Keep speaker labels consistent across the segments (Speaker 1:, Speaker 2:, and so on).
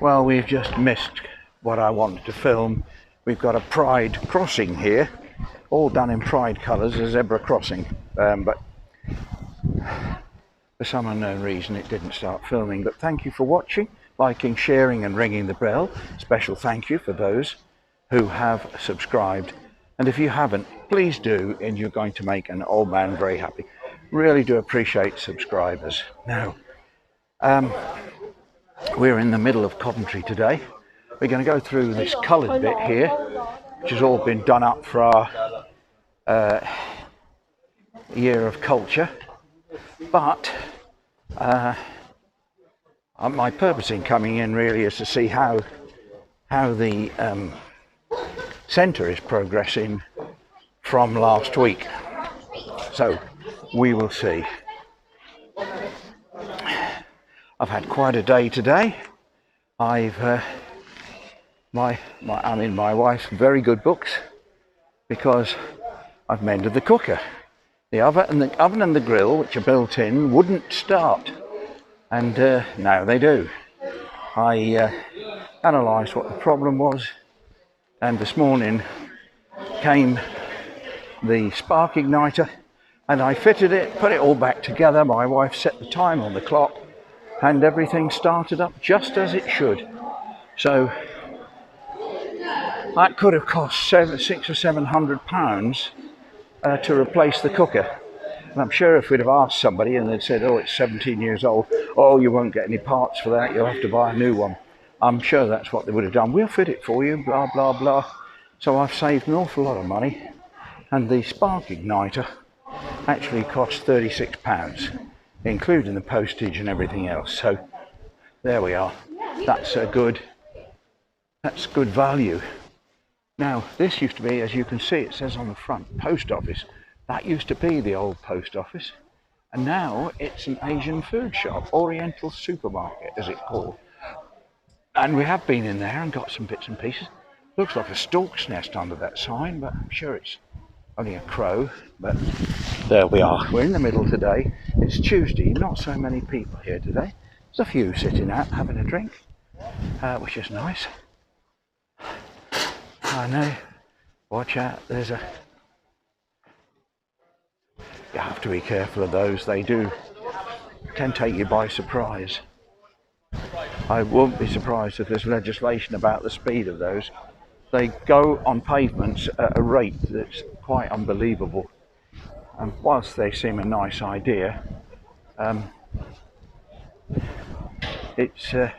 Speaker 1: Well, we've just missed what I wanted to film. We've got a pride crossing here, all done in pride colours, a zebra crossing, but for some unknown reason it didn't start filming. But thank you for watching, liking, sharing and ringing the bell. Special thank you for those who have subscribed, and if you haven't, please do, and you're going to make an old man very happy. Really do appreciate subscribers. Now, we're in the middle of Coventry today. We're going to go through this coloured bit here, which has all been done up for our year of culture. But my purpose in coming in really is to see how the centre is progressing from last week. So we will see. I've had quite a day today. My wife's very good books, because I've mended the cooker. The oven and the grill, which are built in, wouldn't start, and now they do. I analysed what the problem was, and this morning came the spark igniter, and I fitted it, put it all back together. My wife set the time on the clock, and everything started up just as it should. So that could have cost £600 or £700 to replace the cooker. And I'm sure if we'd have asked somebody and they'd said, oh, it's 17 years old, oh, you won't get any parts for that, you'll have to buy a new one. I'm sure that's what they would have done. We'll fit it for you, blah, blah, blah. So I've saved an awful lot of money. And the spark igniter actually cost £36, including the postage and everything else. So there we are. That's good value. Now, this used to be, as you can see, it says on the front, post office. That used to be the old post office, and now it's an Asian food shop, Oriental supermarket as it's called. And we have been in there and got some bits and pieces. Looks like a stork's nest under that sign, but I'm sure it's only a crow. But there we are. We're in the middle today. It's Tuesday, not so many people here today. There's a few sitting out having a drink, which is nice. I know, watch out, you have to be careful of those. They can take you by surprise. I won't be surprised if there's legislation about the speed of those. They go on pavements at a rate that's quite unbelievable. And whilst they seem a nice idea, it's a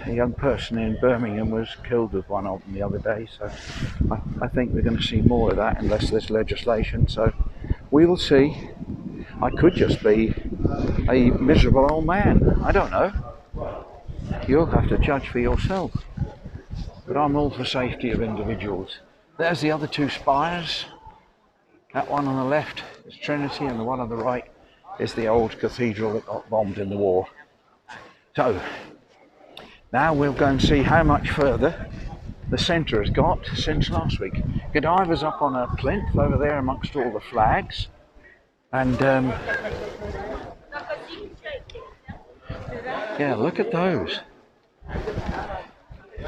Speaker 1: young person in Birmingham was killed with one of them the other day, so I think we're going to see more of that unless there's legislation. So we will see. I could just be a miserable old man. I don't know. You'll have to judge for yourself. But I'm all for safety of individuals. There's the other two spires. That one on the left is Trinity, and the one on the right is the old cathedral that got bombed in the war. So now we'll go and see how much further the centre has got since last week. Godiva's up on a plinth over there amongst all the flags, and yeah, look at those.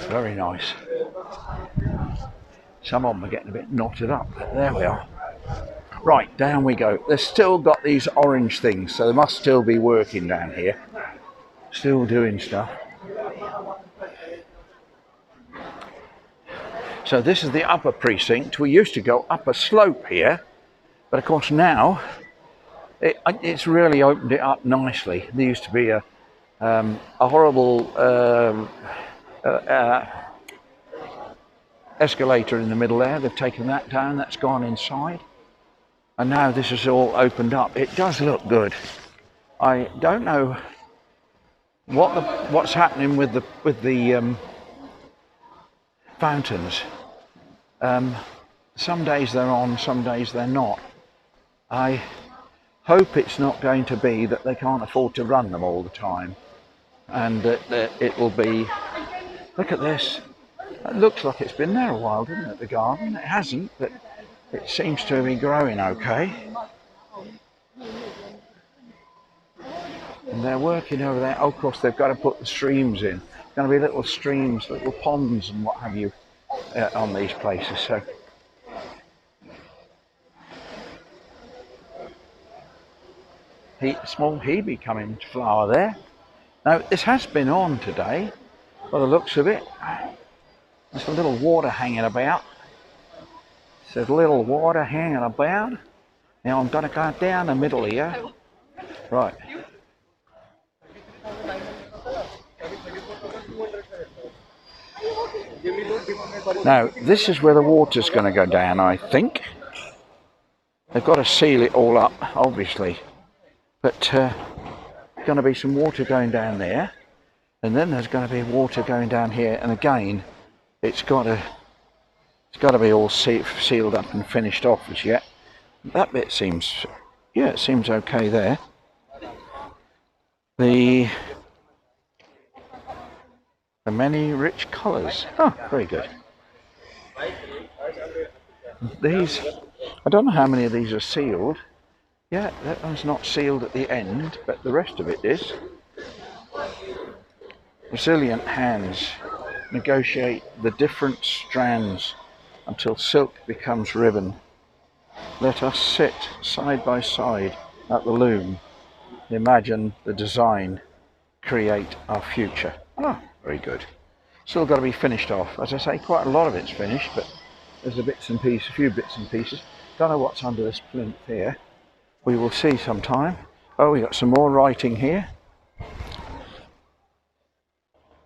Speaker 1: Very nice. Some of them are getting a bit knotted up, but there we are. Right, down we go. They've still got these orange things, so they must still be working down here. Still doing stuff. So this is the upper precinct. We used to go up a slope here, but of course now it's really opened it up nicely. There used to be a horrible escalator in the middle there. They've taken that down. That's gone inside, and now this is all opened up. It does look good. I don't know what's happening with the fountains. Some days they're on, some days they're not. I hope it's not going to be that they can't afford to run them all the time, and that it will be. Look at this. It looks like it's been there a while, doesn't it, the garden? It hasn't, but it seems to be growing okay. And they're working over there. Oh, of course, they've got to put the streams in. Going to be little streams, little ponds and what have you on these places. So small hebe coming to flower there. Now this has been on today, by the looks of it. There's a little water hanging about. There's a little water hanging about. Now I'm going to go down the middle here. Right. Now this is where the water's going to go down, I think. They've got to seal it all up, obviously. But there's going to be some water going down there. And then there's going to be water going down here. And again, it's got to be all sealed up and finished off as yet. That bit seems, yeah, it seems okay there. The many rich colours. Oh, very good. These, I don't know how many of these are sealed. Yeah, that one's not sealed at the end, but the rest of it is. Resilient hands negotiate the different strands until silk becomes ribbon. Let us sit side by side at the loom. Imagine the design. Create our future. Ah, very good. Still got to be finished off. As I say, quite a lot of it's finished, but there's a few bits and pieces. Don't know what's under this plinth here. We will see sometime. Oh, we got some more writing here.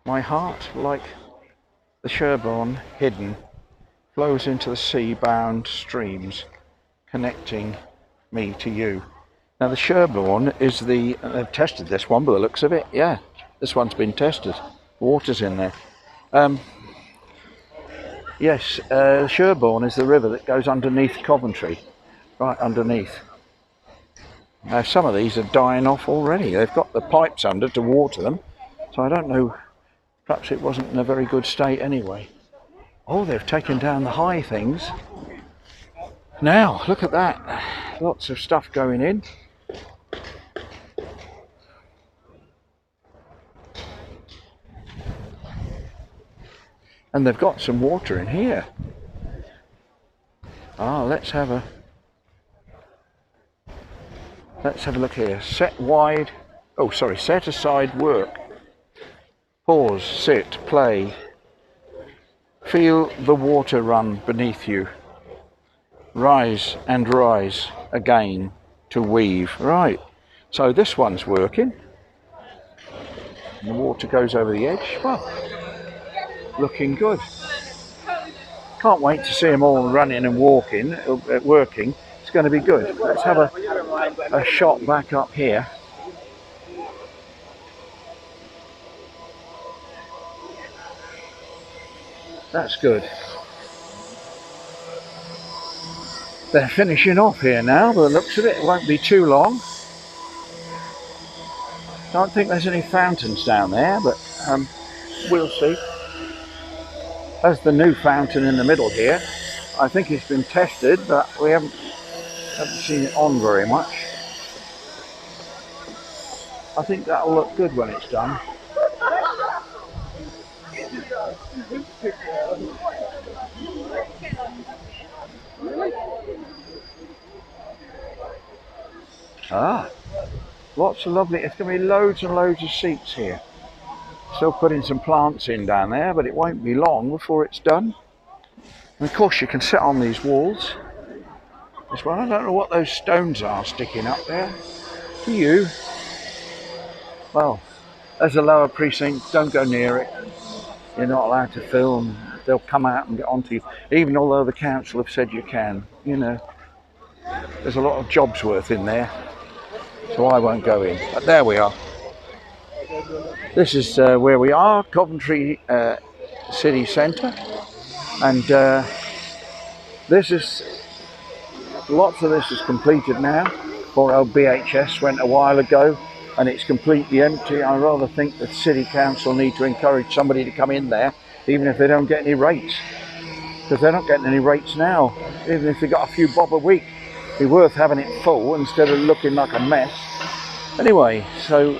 Speaker 1: My heart, like the Sherborne hidden, flows into the sea-bound streams, connecting me to you. Now the Sherborne is they've tested this one by the looks of it. Yeah, this one's been tested. Water's in there. Yes, Sherborne is the river that goes underneath Coventry, right underneath. Now some of these are dying off already. They've got the pipes under to water them, so I don't know, perhaps it wasn't in a very good state anyway. Oh, they've taken down the high things. Now, look at that. Lots of stuff going in. And they've got some water in here. Ah, let's have a look here. Set aside work. Pause, sit, play. Feel the water run beneath you. Rise and rise again to weave. Right, so this one's working. And the water goes over the edge. Well, looking good. Can't wait to see them all running and working. It's going to be good. Let's have a shot back up here. That's good. They're finishing off here now, but the looks of it, it won't be too long. Don't think there's any fountains down there, but we'll see. There's the new fountain in the middle here. I think it's been tested, but we haven't seen it on very much. I think that'll look good when it's done. Ah, lots of lovely, it's going to be loads and loads of seats here. Still putting some plants in down there, but it won't be long before it's done. And of course you can sit on these walls as well. I don't know what those stones are sticking up there. Do you? Well, there's a lower precinct, don't go near it. You're not allowed to film. They'll come out and get onto you, even although the council have said you can. You know, there's a lot of jobs worth in there, so I won't go in. But there we are. This is where we are, Coventry City Centre, and lots of this is completed now. Poor old BHS went a while ago and it's completely empty. I rather think that City Council need to encourage somebody to come in there, even if they don't get any rates, because they're not getting any rates now. Even if they got a few bob a week, it'd be worth having it full instead of looking like a mess. Anyway, so